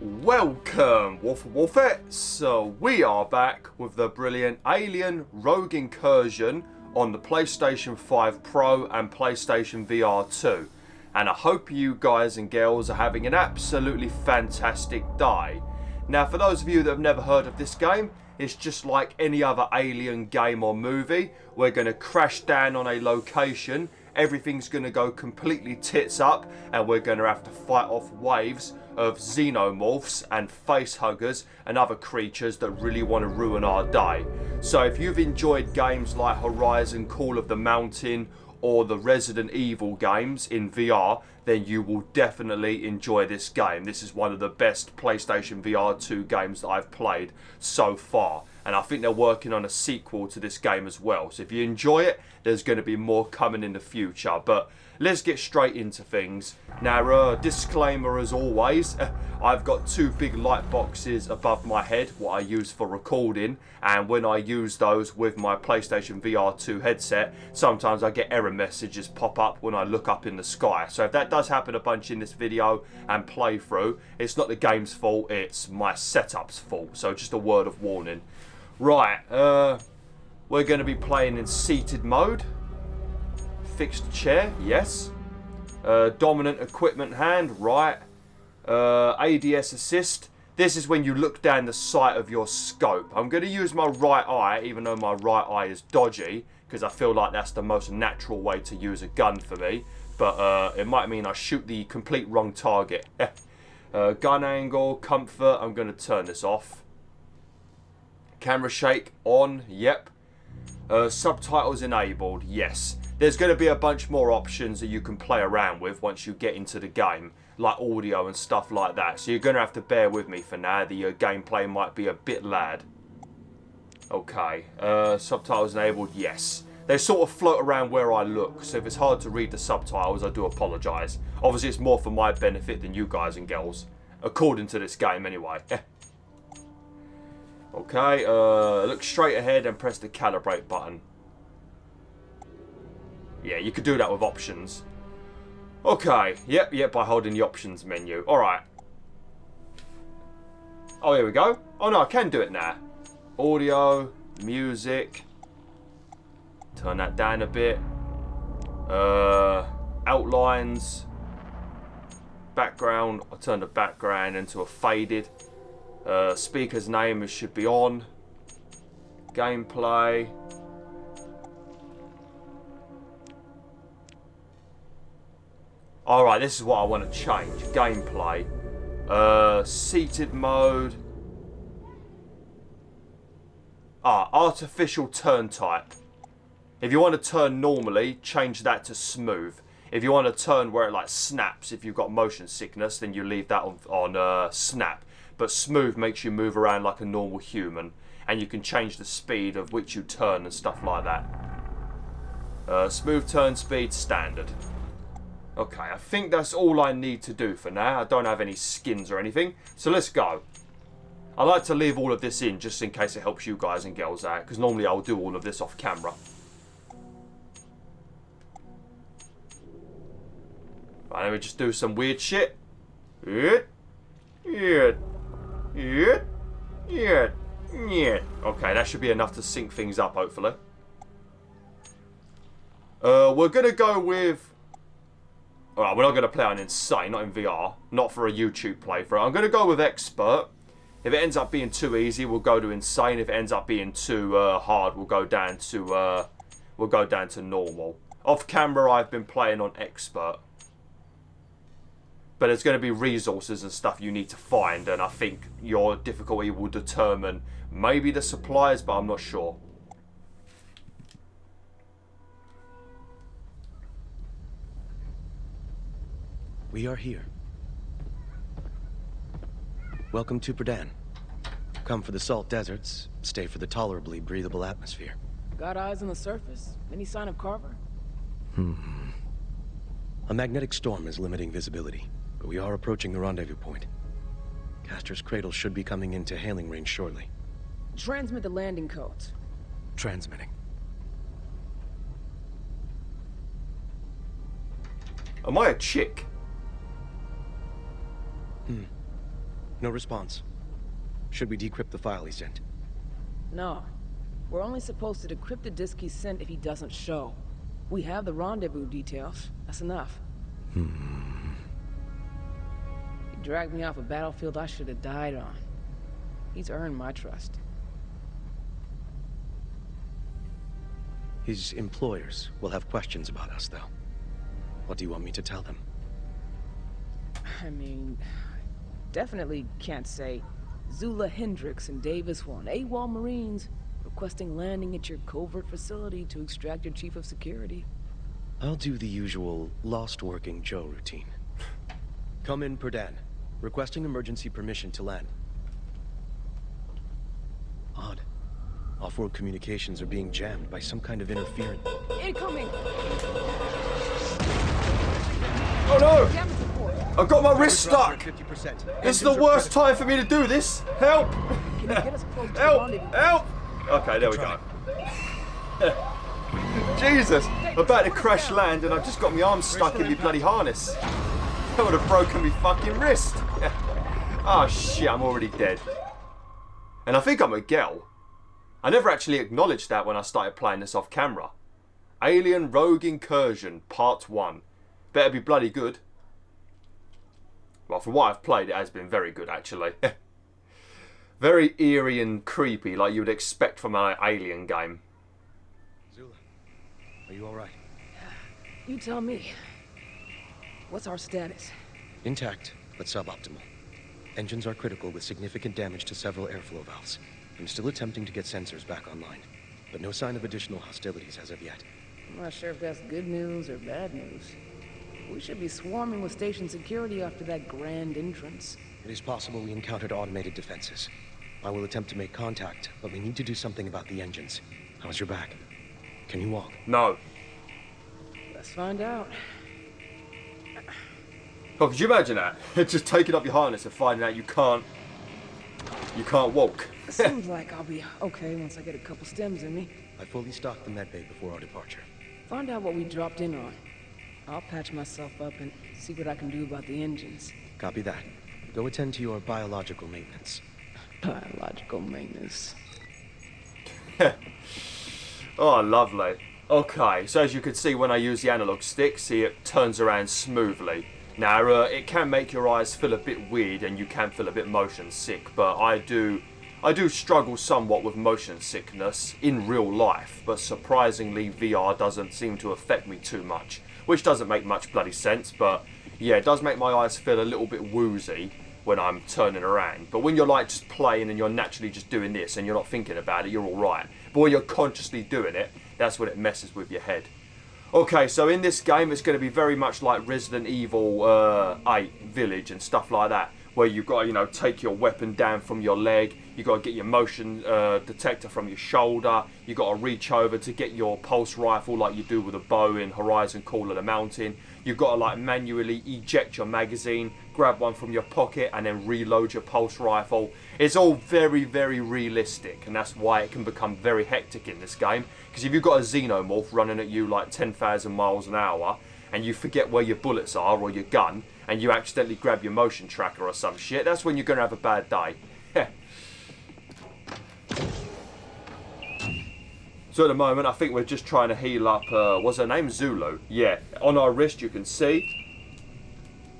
Welcome, BwolfTheWolf. So we are back with the brilliant Alien Rogue Incursion on the PlayStation 5 Pro and PlayStation VR2. And I hope you guys and girls are having an absolutely fantastic day. Now, for those of you that have never heard of this game, it's just like any other Alien game or movie. We're going to crash down on a location, everything's going to go completely tits up, and we're going to have to fight off waves of Xenomorphs and facehuggers and other creatures that really want to ruin our day. So if you've enjoyed games like Horizon Call of the Mountain or the Resident Evil games in VR, then you will definitely enjoy this game. This is one of the best PlayStation VR2 games that I've played so far. And I think they're working on a sequel to this game as well. So if you enjoy it, there's going to be more coming in the future. But let's get straight into things. Now, disclaimer as always, I've got two big light boxes above my head, what I use for recording. And when I use those with my PlayStation VR2 headset, sometimes I get error messages pop up when I look up in the sky. So if that does happen a bunch in this video and playthrough, it's not the game's fault, it's my setup's fault. So just a word of warning. Right, we're going to be playing in seated mode. Fixed chair, yes. Dominant equipment hand, right. ADS assist. This is when you look down the sight of your scope. I'm going to use my right eye, even though my right eye is dodgy, because I feel like that's the most natural way to use a gun for me. But it might mean I shoot the complete wrong target. Gun angle, comfort, I'm going to turn this off. Camera shake on, yep. Subtitles enabled, yes. There's going to be a bunch more options that you can play around with once you get into the game, like audio and stuff like that. So you're going to have to bear with me for now. The gameplay might be a bit loud. Okay, subtitles enabled, yes. They sort of float around where I look, so if it's hard to read the subtitles, I do apologise. Obviously, it's more for my benefit than you guys and girls, according to this game anyway. Okay, look straight ahead and press the calibrate button. Yeah, you could do that with options. Okay, yep, by holding the options menu. Alright. Oh, here we go. Oh no, I can do it now. Audio, music. Turn that down a bit. Outlines. Background. I'll turn the background into a faded. Speaker's name should be on. Gameplay. Alright, this is what I want to change. Gameplay. Seated mode. Artificial turn type. If you want to turn normally, change that to smooth. If you want to turn where it like snaps, if you've got motion sickness, then you leave that on snap. But smooth makes you move around like a normal human. And you can change the speed of which you turn and stuff like that. Smooth turn speed, standard. Okay, I think that's all I need to do for now. I don't have any skins or anything. So let's go. I like to leave all of this in just in case it helps you guys and girls out. Because normally I'll do all of this off camera. Right, let me just do some weird shit. Okay, that should be enough to sync things up, hopefully. We're going to go with... Alright, we're not going to play on Insane, not in VR. Not for a YouTube playthrough. I'm going to go with Expert. If it ends up being too easy, we'll go to Insane. If it ends up being too hard, we'll go down to normal. Off camera, I've been playing on Expert. But there's going to be resources and stuff you need to find, and I think your difficulty will determine maybe the supplies, but I'm not sure. We are here. Welcome to Purdan. Come for the salt deserts, stay for the tolerably breathable atmosphere. Got eyes on the surface? Any sign of Carver? A magnetic storm is limiting visibility, but we are approaching the rendezvous point. Castor's Cradle should be coming into hailing range shortly. Transmit the landing codes. Transmitting. Am I a chick? No response. Should we decrypt the file he sent? No. We're only supposed to decrypt the disk he sent if he doesn't show. We have the rendezvous details. That's enough. He dragged me off a battlefield I should have died on. He's earned my trust. His employers will have questions about us, though. What do you want me to tell them? I mean, definitely can't say Zula Hendricks and Davis One, AWOL Marines, requesting landing at your covert facility to extract your chief of security. I'll do the usual lost working Joe routine. Come in, Purdan. Requesting emergency permission to land. Odd. Off-world communications are being jammed by some kind of interference. Incoming! Oh no! Damage report. I've got my wrist stuck! 50%. This is the worst time for me to do this! Help! Can you get us close to the Help! rendezvous? Help! Okay, there we go. Jesus! I'm about to crash land and I've just got my arm stuck in my bloody harness. That would have broken my fucking wrist. Oh shit, I'm already dead. And I think I'm a girl. I never actually acknowledged that when I started playing this off camera. Alien Rogue Incursion Part 1. Better be bloody good. Well, from what I've played, it has been very good actually. Very eerie and creepy, like you would expect from an alien game. Zula, are you alright? You tell me. What's our status? Intact, but suboptimal. Engines are critical with significant damage to several airflow valves. I'm still attempting to get sensors back online, but no sign of additional hostilities as of yet. I'm not sure if that's good news or bad news. We should be swarming with station security after that grand entrance. It is possible we encountered automated defenses. I will attempt to make contact, but we need to do something about the engines. How's your back? Can you walk? No. Let's find out. Oh, could you imagine that? Just taking off your harness and finding out you can't walk. Seems like I'll be okay once I get a couple stems in me. I fully stocked the medbay before our departure. Find out what we dropped in on. I'll patch myself up and see what I can do about the engines. Copy that. Go attend to your biological maintenance. Biological maintenance. Oh, lovely. Okay, so as you can see when I use the analog stick, see it turns around smoothly. Now, it can make your eyes feel a bit weird and you can feel a bit motion sick, but I do struggle somewhat with motion sickness in real life, but surprisingly VR doesn't seem to affect me too much, which doesn't make much bloody sense, but yeah, it does make my eyes feel a little bit woozy when I'm turning around. But when you're like just playing and you're naturally just doing this and you're not thinking about it, you're alright. But when you're consciously doing it, that's when it messes with your head. Okay, so in this game it's going to be very much like Resident Evil 8 Village and stuff like that, where you've got to, you know, take your weapon down from your leg, you've got to get your motion detector from your shoulder, you've got to reach over to get your pulse rifle like you do with a bow in Horizon Call of the Mountain, you've got to like manually eject your magazine, grab one from your pocket and then reload your pulse rifle. It's all very, very realistic, and that's why it can become very hectic in this game, because if you've got a Xenomorph running at you like 10,000 miles an hour and you forget where your bullets are or your gun and you accidentally grab your motion tracker or some shit, that's when you're going to have a bad day. So at the moment I think we're just trying to heal up, what's her name? Zulu. Yeah, on our wrist you can see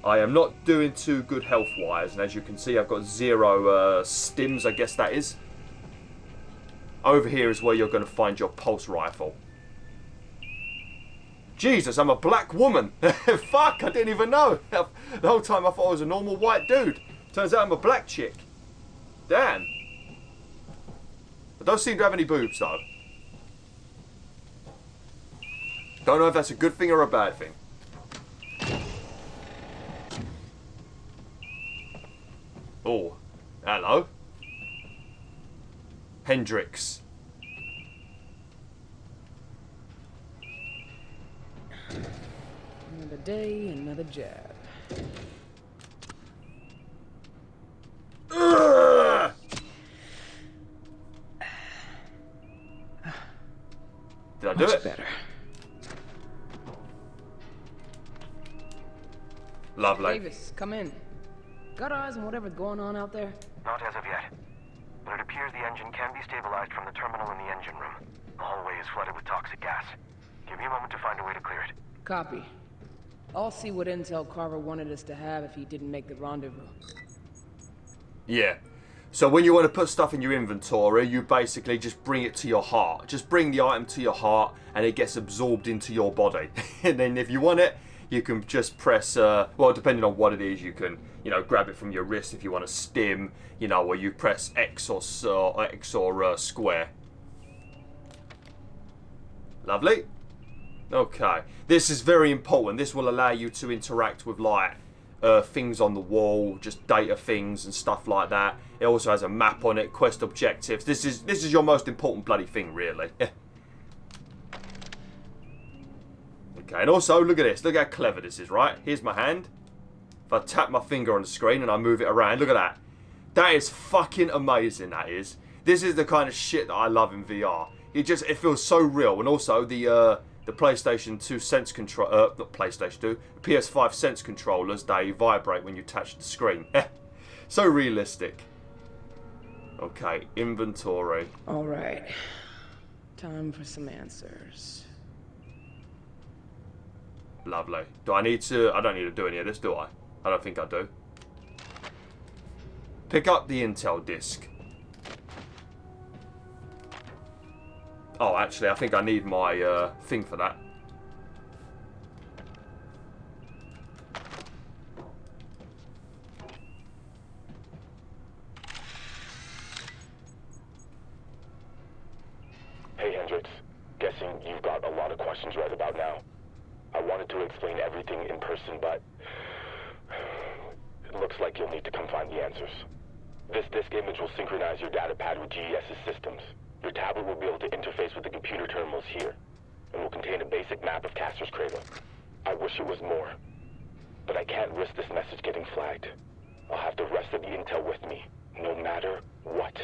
I am not doing too good health wise, and as you can see I've got 0 stims, I guess that is. Over here is where you're going to find your pulse rifle. Jesus, I'm a black woman. Fuck, I didn't even know. The whole time I thought I was a normal white dude. Turns out I'm a black chick. Damn. I don't seem to have any boobs though. Don't know if that's a good thing or a bad thing. Oh, hello. Hendricks. Another day, another jab. Did I do Much it? better. Lovely. Davis, come in. Got eyes on whatever's going on out there? Not as of yet. But it appears the engine can be stabilized from the terminal in the engine room. The hallway is flooded with toxic gas. Give me a moment to find a way to clear it. Copy. I'll see what intel Carver wanted us to have if he didn't make the rendezvous. Yeah. So when you want to put stuff in your inventory, you basically just bring it to your heart. Just bring the item to your heart and it gets absorbed into your body. And then if you want it, you can just press, well, depending on what it is, you can, you know, grab it from your wrist if you want to stim, you know, or you press X or square. Lovely. Okay. This is very important. This will allow you to interact with, like, things on the wall, just data things and stuff like that. It also has a map on it, quest objectives. This is your most important bloody thing, really. Okay, and also, look at this. Look how clever this is, right? Here's my hand. If I tap my finger on the screen and I move it around, look at that. That is fucking amazing, that is. This is the kind of shit that I love in VR. It feels so real. And also, the PlayStation 2 sense control, not PlayStation 2, PS5 sense controllers, they vibrate when you touch the screen. So realistic. Okay, inventory. All right. Time for some answers. Lovely. Do I need to... I don't need to do any of this, do I? I don't think I do. Pick up the intel disc. Oh, actually, I think I need my thing for that. Hey, Hendricks. Guessing you've got a lot of questions right about now. I wanted to explain everything in person, but it looks like you'll need to come find the answers. This disk image will synchronize your data pad with GES's systems. Your tablet will be able to interface with the computer terminals here, and will contain a basic map of Castor's Cradle. I wish it was more, but I can't risk this message getting flagged. I'll have the rest of the intel with me, no matter what.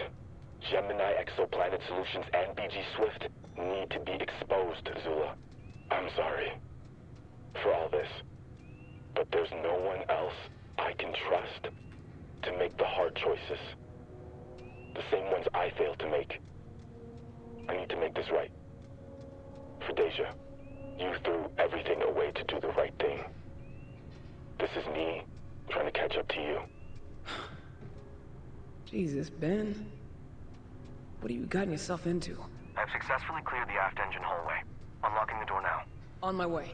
Gemini Exoplanet Solutions and BG Swift need to be exposed, Zula. I'm sorry for all this, but there's no one else I can trust to make the hard choices. The same ones I failed to make. I need to make this right. For Deja, you threw everything away to do the right thing. This is me trying to catch up to you. Jesus, Ben. What have you gotten yourself into? I've successfully cleared the aft engine hallway. Unlocking the door now. On my way.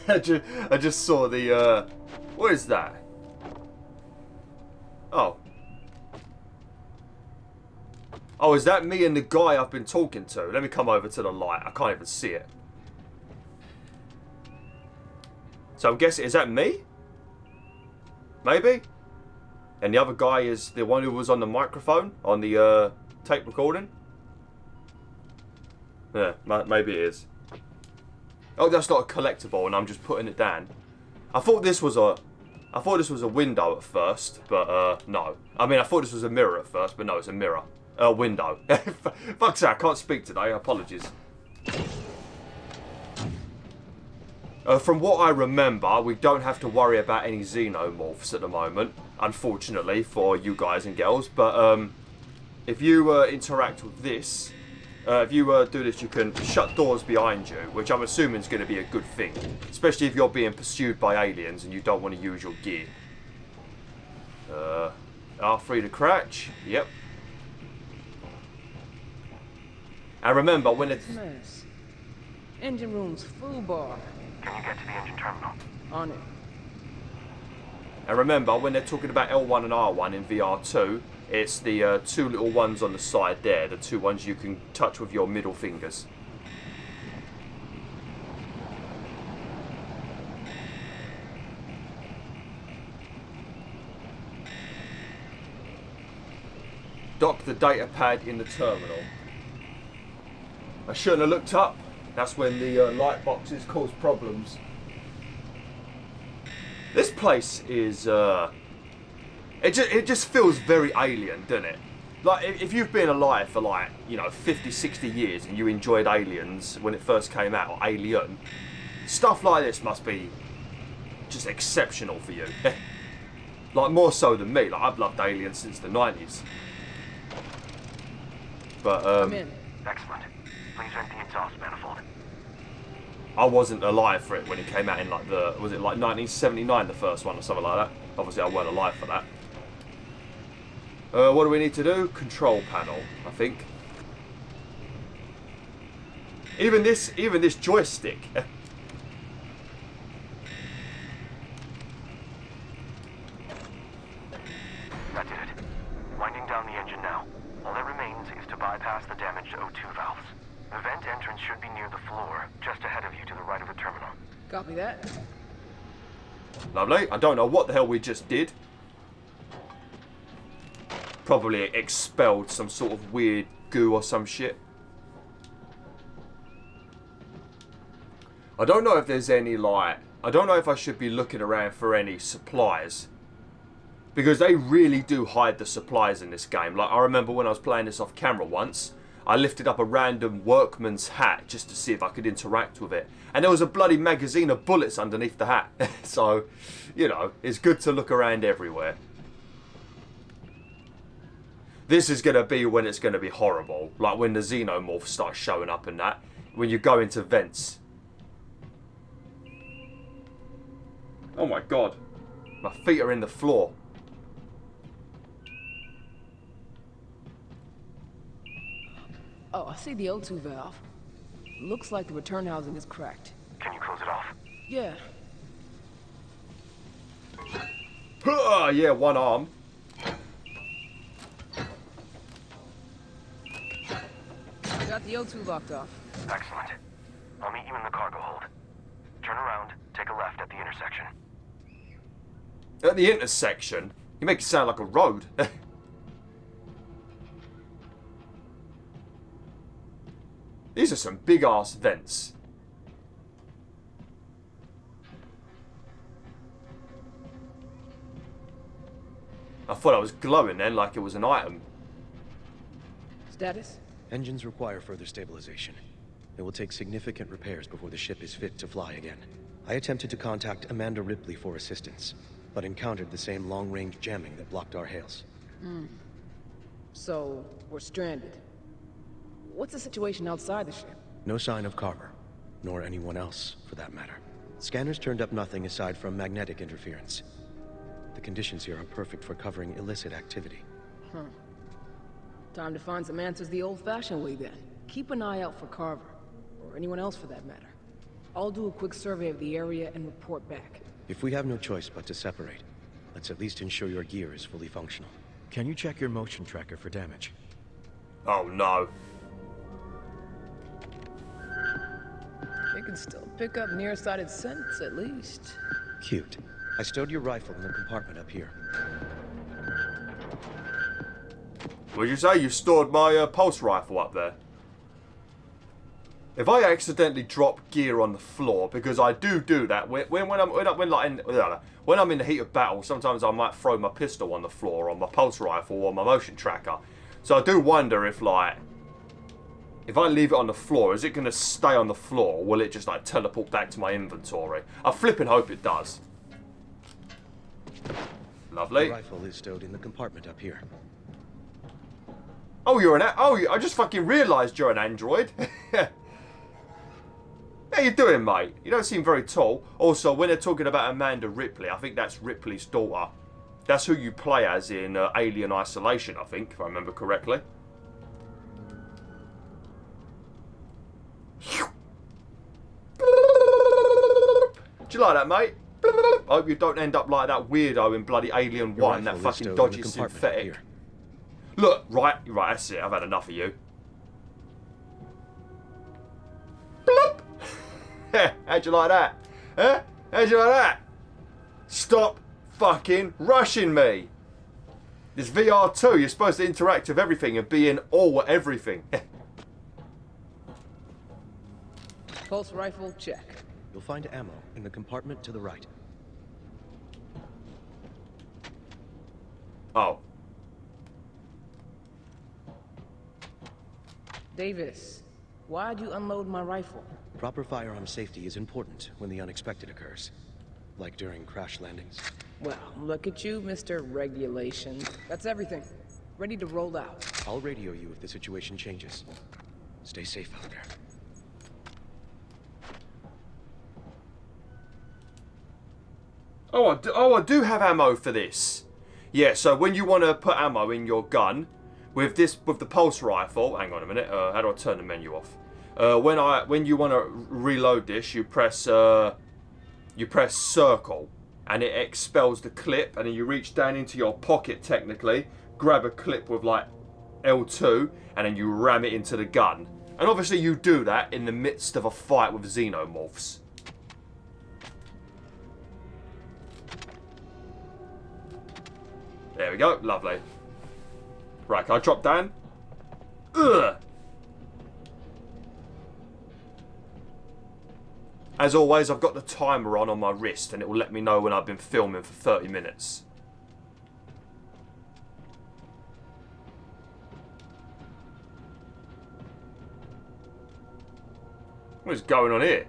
I just saw the, what is that? Oh. Oh, is that me and the guy I've been talking to? Let me come over to the light. I can't even see it. So I'm guessing, is that me? Maybe? And the other guy is the one who was on the microphone, on the tape recording? Yeah, maybe it is. Oh, that's not a collectible, and I'm just putting it down. I thought this was a window at first, but no. I mean, I thought this was a mirror at first, but no, it's a mirror. A window. Fuck's sake, I can't speak today. Apologies. From what I remember, we don't have to worry about any Xenomorphs at the moment, unfortunately, for you guys and girls. But if you interact with this, if you do this, you can shut doors behind you, which I'm assuming is going to be a good thing. Especially if you're being pursued by aliens and you don't want to use your gear. R3 to crouch. Yep. And remember, when it's... Mess. Engine room's full bar. Can you get to the engine terminal? On it. And remember, when they're talking about L1 and R1 in VR2, it's the two little ones on the side there, the two ones you can touch with your middle fingers. Dock the data pad in the terminal. I shouldn't have looked up. That's when the light boxes cause problems. This place is, it just feels very alien, doesn't it? Like, if you've been alive for, like, you know, 50, 60 years and you enjoyed Aliens when it first came out, or Alien, stuff like this must be just exceptional for you. Like, more so than me. Like, I've loved Alien since the 90s. But, I'm in. Excellent. Please vent the exhaust manifold. I wasn't alive for it when it came out in, like, was it like 1979, the first one, or something like that? Obviously, I weren't alive for that. What do we need to do? Control panel, I think. Even this joystick. That did it. Winding down the engine now. All that remains is to bypass the damaged O2 valves. The vent entrance should be near the floor, just ahead of you to the right of the terminal. Copy that. Lovely. I don't know what the hell we just did. Probably expelled some sort of weird goo or some shit. I don't know if there's any, like... I don't know if I should be looking around for any supplies. Because they really do hide the supplies in this game. Like, I remember when I was playing this off camera once, I lifted up a random workman's hat just to see if I could interact with it. And there was a bloody magazine of bullets underneath the hat. So, you know, it's good to look around everywhere. This is going to be when it's going to be horrible. Like when the Xenomorphs start showing up and that. When you go into vents. Oh my god. My feet are in the floor. Oh, I see the O2 valve. Looks like the return housing is cracked. Can you close it off? Yeah. Yeah, one arm. Got the O2 locked off. Excellent. I'll meet you in the cargo hold. Turn around, take a left at the intersection. At the intersection? You make it sound like a road. These are some big-ass vents. I thought I was glowing then, like it was an item. Status? Engines require further stabilization. It will take significant repairs before the ship is fit to fly again. I attempted to contact Amanda Ripley for assistance, but encountered the same long-range jamming that blocked our hails. So, we're stranded. What's the situation outside the ship? No sign of Carver, nor anyone else, for that matter. Scanners turned up nothing aside from magnetic interference. The conditions here are perfect for covering illicit activity. Time to find some answers the old-fashioned way then. Keep an eye out for Carver, or anyone else for that matter. I'll do a quick survey of the area and report back. If we have no choice but to separate, let's at least ensure your gear is fully functional. Can you check your motion tracker for damage? Oh no. It can still pick up nearsighted scents, at least. Cute. I stowed your rifle in the compartment up here. What did you say? You stored my pulse rifle up there? If I accidentally drop gear on the floor, because I do that when I'm in the heat of battle, sometimes I might throw my pistol on the floor, or my pulse rifle, or my motion tracker. So I do wonder if, like, if I leave it on the floor, is it going to stay on the floor, or will it just like teleport back to my inventory? I flipping hope it does. Lovely. The rifle is stowed in the compartment up here. Oh, you're an... I just fucking realised you're an android. How you doing, mate? You don't seem very tall. Also, when they're talking about Amanda Ripley, I think that's Ripley's daughter. That's who you play as in Alien Isolation, I think, if I remember correctly. Do you like that, mate? I hope you don't end up like that weirdo in bloody Alien 1, that fucking dodgy synthetic. Look, right, that's it. I've had enough of you. Bloop. How'd you like that? Huh? How'd you like that? Stop fucking rushing me. This VR2, you're supposed to interact with everything and be in all everything. Pulse rifle, check. You'll find ammo in the compartment to the right. Oh. Davis, why'd you unload my rifle? Proper firearm safety is important when the unexpected occurs. Like during crash landings. Well, look at you, Mr. Regulation. That's everything. Ready to roll out. I'll radio you if the situation changes. Stay safe out there. I do have ammo for this. Yeah, so when you want to put ammo in your gun with the pulse rifle, hang on a minute. How do I turn the menu off? When you want to reload this, you press circle, and it expels the clip, and then you reach down into your pocket technically, grab a clip with like L2, and then you ram it into the gun. And obviously you do that in the midst of a fight with Xenomorphs. There we go, lovely. Right, can I drop down? Ugh! As always, I've got the timer on my wrist, and it will let me know when I've been filming for 30 minutes. What is going on here?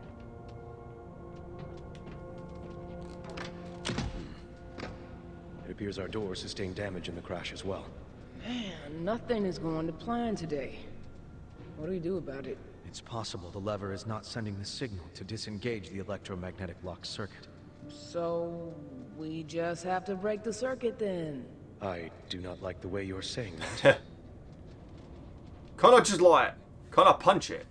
It appears our door sustained damage in the crash as well. Man, nothing is going to plan today. What do we do about it? It's possible the lever is not sending the signal to disengage the electromagnetic lock circuit. So, we just have to break the circuit then. I do not like the way you're saying that. Can't I punch it?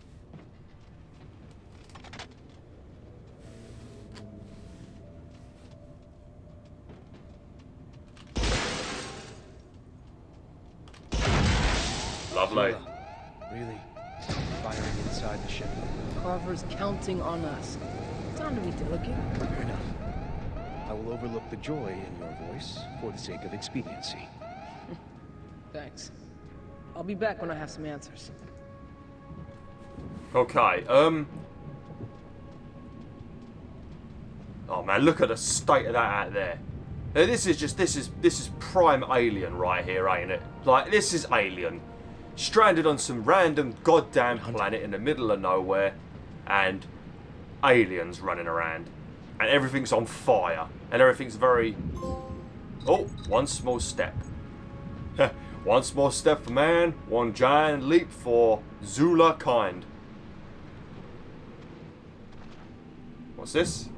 Lovely. Really? Firing inside the ship? Carver's counting on us. Time to be delicate. Fair enough. I will overlook the joy in your voice for the sake of expediency. Thanks. I'll be back when I have some answers. Okay, oh man, look at the state of that out there. Now, this is prime Alien right here, ain't it? Like, this is Alien. Stranded on some random goddamn planet in the middle of nowhere, and aliens running around. And everything's on fire. And everything's very... Oh, one small step. One small step for man, one giant leap for Zula kind. What's this?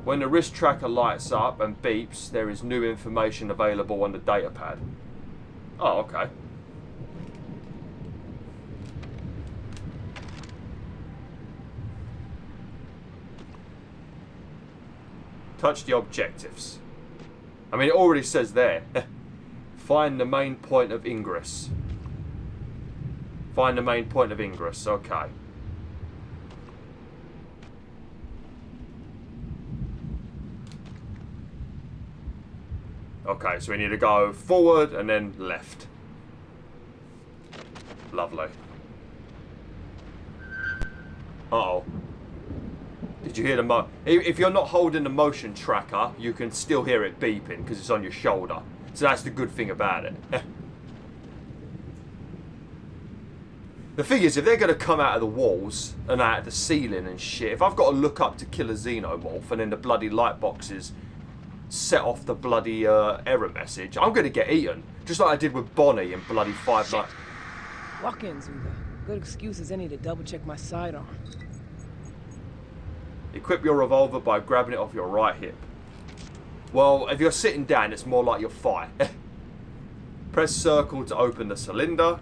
When the wrist tracker lights up and beeps, there is new information available on the datapad. Oh, okay. Touch the objectives. I mean, it already says there. Find the main point of ingress. Find the main point of ingress. Okay. Okay, so we need to go forward and then left. Lovely. Uh-oh. Did you hear the if you're not holding the motion tracker, you can still hear it beeping because it's on your shoulder. So that's the good thing about it. The thing is, if they're going to come out of the walls and out of the ceiling and shit, if I've got to look up to kill a Xenomorph and then the bloody light boxes set off the bloody error message, I'm going to get eaten. Just like I did with Bonnie in bloody 5 Nights. Walk in, Zula. Good excuse as any to double check my sidearm. Equip your revolver by grabbing it off your right hip. Well, if you're sitting down, it's more like you're fine. Press circle to open the cylinder.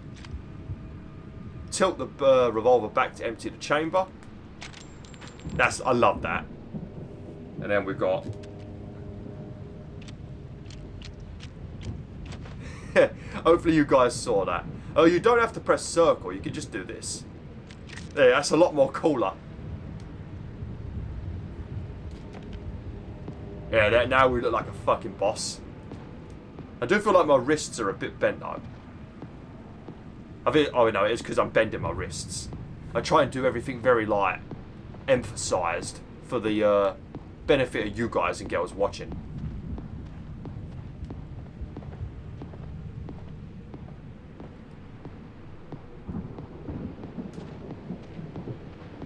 Tilt the revolver back to empty the chamber. I love that. And then we've got... Hopefully you guys saw that. Oh, you don't have to press circle. You can just do this. Yeah, that's a lot more cooler. Yeah, now we look like a fucking boss. I do feel like my wrists are a bit bent though. Oh no, it's because I'm bending my wrists. I try and do everything very like emphasised for the benefit of you guys and girls watching.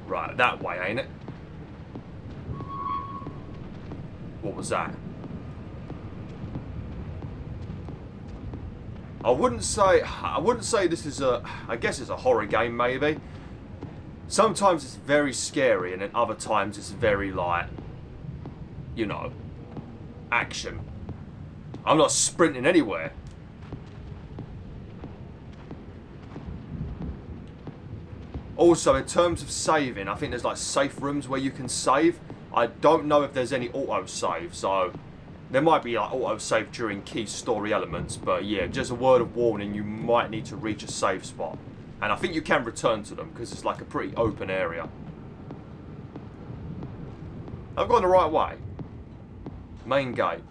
Right, that way, ain't it? What was that? I wouldn't say this is a... I guess it's a horror game, maybe. Sometimes it's very scary, and then other times it's very, like, you know, action. I'm not sprinting anywhere. Also, in terms of saving, I think there's, like, safe rooms where you can save. I don't know if there's any auto-save, so... There might be like auto-save during key story elements, but yeah, just a word of warning, you might need to reach a save spot. And I think you can return to them, because it's like a pretty open area. I've gone the right way. Main gate.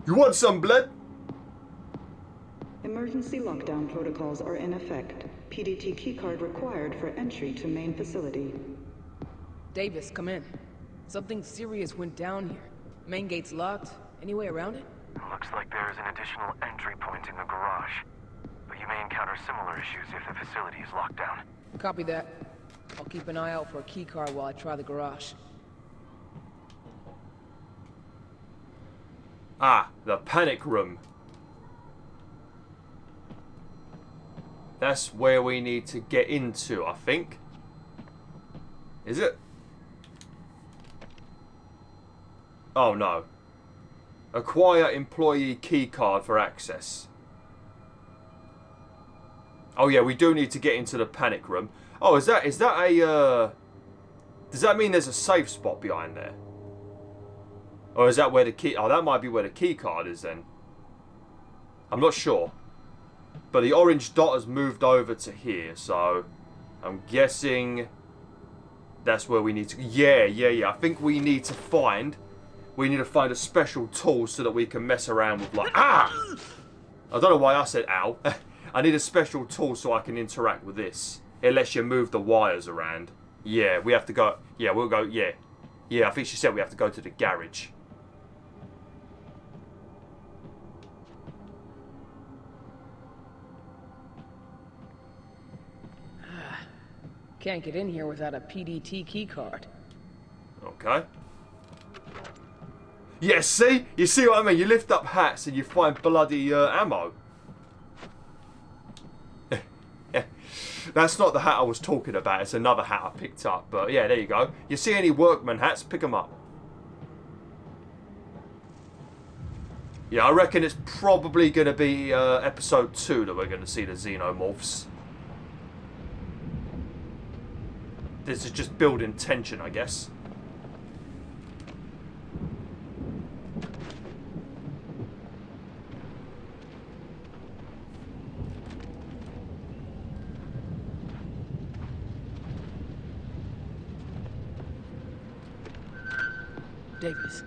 You want some blood? Emergency lockdown protocols are in effect. PDT keycard required for entry to main facility. Davis, come in. Something serious went down here. Main gate's locked. Any way around it? Looks like there is an additional entry point in the garage. But you may encounter similar issues if the facility is locked down. Copy that. I'll keep an eye out for a keycard while I try the garage. Ah, the panic room. That's where we need to get into, I think. Is it? Oh no. Acquire employee keycard for access. Oh yeah, we do need to get into the panic room. Oh, is that a does that mean there's a safe spot behind there? Or is that where the key... Oh, that might be where the key card is then. I'm not sure. But the orange dot has moved over to here, so... I'm guessing... That's where we need to... Yeah. I think we need to find... We need to find a special tool so that we can mess around with, like... Ah! I don't know why I said ow. I need a special tool so I can interact with this. It lets you move the wires around. Yeah, we have to go... Yeah, we'll go... Yeah. Yeah, I think she said we have to go to the garage. Can't get in here without a PDT keycard. Okay. Yeah, see? You see what I mean? You lift up hats and you find bloody ammo. That's not the hat I was talking about. It's another hat I picked up. But yeah, there you go. You see any workman hats, pick them up. Yeah, I reckon it's probably going to be episode 2 that we're going to see the Xenomorphs. This is just building tension, I guess. Davis.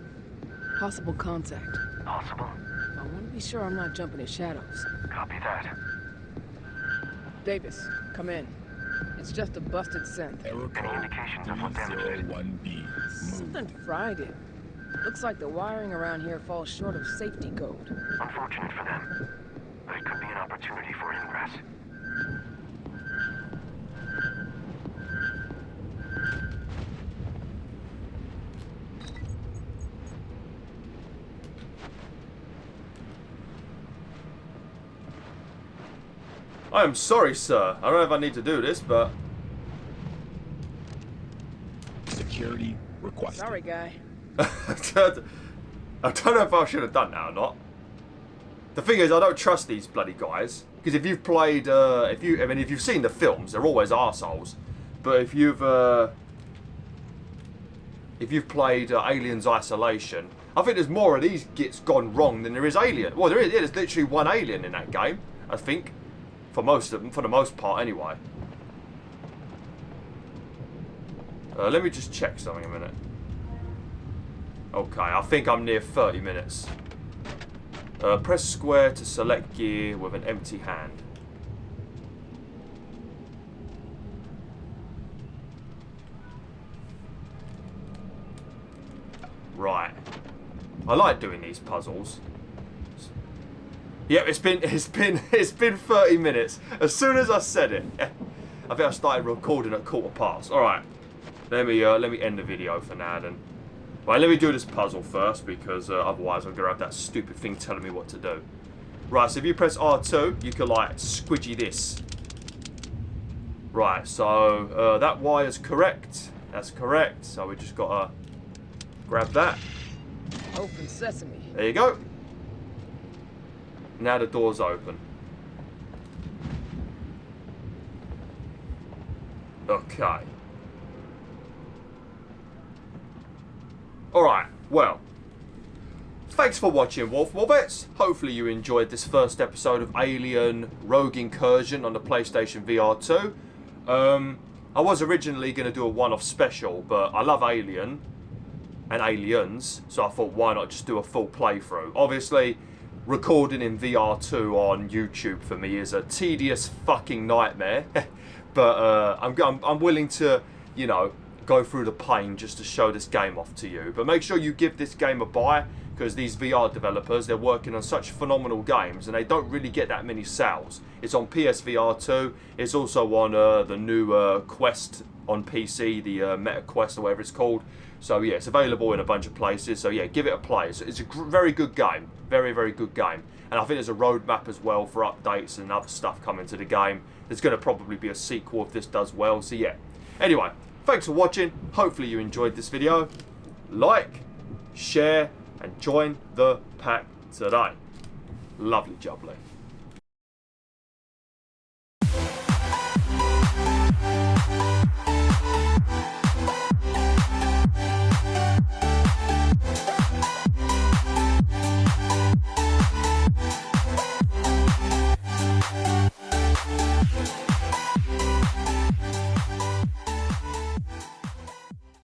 Possible contact. Possible? I want to be sure I'm not jumping in shadows. Copy that. Davis, come in. It's just a busted synth. Any indications of what damaged it? Something fried it. Looks like the wiring around here falls short of safety code. Unfortunate for them, but it could be an opportunity for ingress. I am sorry, sir. I don't know if I need to do this, but... Security requested. Sorry, guy. I don't know if I should have done that or not. The thing is, I don't trust these bloody guys. Because if you've played... if you've seen the films, they're always arseholes. But if you've played Alien's Isolation, I think there's more of these gits gone wrong than there is Alien. Well, there is. Yeah, there's literally one Alien in that game, I think. For most of them, for the most part, anyway. Let me just check something a minute. Okay, I think I'm near 30 minutes. Press square to select gear with an empty hand. Right. I like doing these puzzles. Yeah, it's been 30 minutes. As soon as I said it, I think I started recording at 15:15. All right, let me end the video for now then. Right, let me do this puzzle first because otherwise I'm gonna have that stupid thing telling me what to do. Right, so if you press R2, you can like squidgy this. Right, so that wire's correct. That's correct. So we just gotta grab that. Open sesame. There you go. Now the door's open. Okay. Alright, well. Thanks for watching, Wolfvets. Hopefully you enjoyed this first episode of Alien Rogue Incursion on the PlayStation VR2. I was originally going to do a one-off special, but I love Alien and Aliens, so I thought why not just do a full playthrough. Obviously, recording in VR2 on YouTube for me is a tedious fucking nightmare, but I'm willing to, you know, go through the pain just to show this game off to you. But make sure you give this game a buy, because these VR developers, they're working on such phenomenal games and they don't really get that many sales. It's on PSVR2, it's also on the new Quest on PC, the Meta Quest or whatever it's called. So yeah, it's available in a bunch of places, so yeah, give it a play. It's a very good game, very, very good game. And I think there's a roadmap as well for updates and other stuff coming to the game. There's going to probably be a sequel if this does well, so yeah. Anyway, thanks for watching, hopefully you enjoyed this video. Like, share, and join the pack today. Lovely jubbly.